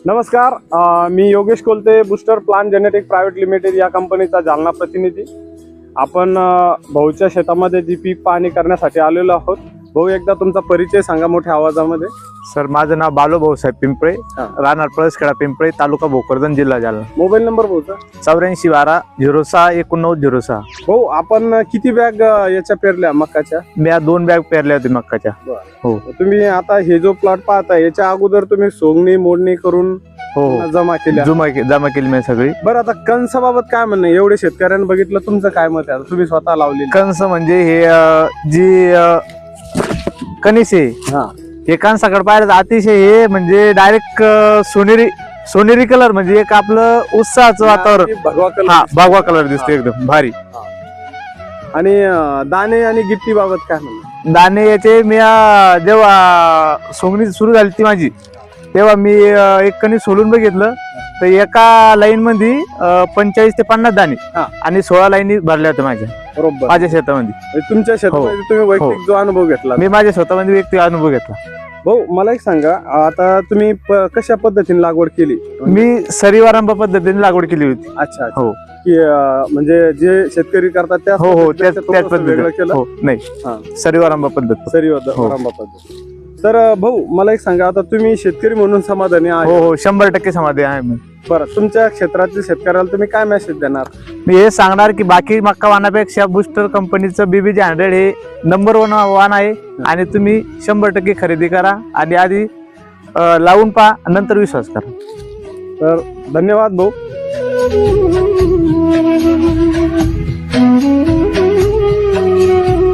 नमस्कार, मी Yogesh Kolte, booster plant genetic private limited या कंपनीचा जालना प्रतिनिधी. आपण भाऊच्या शेतामध्ये जी पीक पाहणी करण्यासाठी आलेलो आहोत. भाऊ, एकदा तुमचा परिचय सांगा मोठ्या आवाजामध्ये. सर, माझं नाव बालू भाऊसाहेब पिंपळे, राहणार पळसखेडा पिंपळे, तालुका भोकरदन, जिल्हा जालना. मोबाईल नंबर भाऊचा 8412 06 1906. भाऊ, आपण किती बॅग याच्या पेरल्या मक्काच्या? मी 2 बॅग पेरल्या होत्या मक्काच्या. हो. तुम्ही आता हे जो प्लॉट पाहता याच्या अगोदर तुम्ही सोंगणी मोडणी करून हो जमा केल्या? जमा केली मी सगळी. बरं, आता कणसाबाबत काय म्हणणं? एवढे शेतकऱ्यांनी बघितलं, तुमचं काय मत आहे? तुम्ही स्वतः लावली कणस म्हणजे हे जी कणीस आहे, हे कणसाकडे पाहिलं तर अतिशय हे म्हणजे डायरेक्ट सोनेरी कलर, म्हणजे एक आपलं उत्साहाचं वातावरण. भगवा कलर दिसते एकदम भारी. आणि दाणे आणि गिट्टी बाबत काय म्हणणं? दाणे याचे मी जेव्हा सोंगणी सुरू झाली ती माझी, तेव्हा मी एक कणीस सोलून बघितलं तर एका लाईन मध्ये 45 ते 50 दाणे आणि 16 लाईनी भरल्या होत्या माझ्या. बरोबर, माझ्या शेतामध्ये. तुमच्या शेतामध्ये तुम्ही वैयक्तिक जो अनुभव घेतला? मी माझ्या स्वतःमध्ये वैयक्तिक अनुभव घेतला. भाऊ, मला एक सांगा, आता तुम्ही कशा पद्धतीने लागवड केली? मी सरीवारंभ पद्धतीने लागवड केली होती. अच्छा. हो. की म्हणजे जे शेतकरी करतात त्या त्याच पद्धतीने केलं? हो, नाही, सरीवारंभ पद्धत. सरीवारंभ पद्धत. तर भाऊ, मला एक सांगा, आता तुम्ही शेतकरी म्हणून समाधानी आहे? हो, 100% समाधानी आहे मी. बरं, तुमच्या क्षेत्रातील शेतकऱ्याला तुम्ही काय मेसेज देणार? मी हे सांगणार की बाकी मक्का वाहनापेक्षा बूस्टर कंपनीचं BBG 100 हे नंबर 1 वाहन आहे आणि तुम्ही 100% खरेदी करा आणि आधी लावून पहा, नंतर विश्वास करा. तर धन्यवाद भाऊ.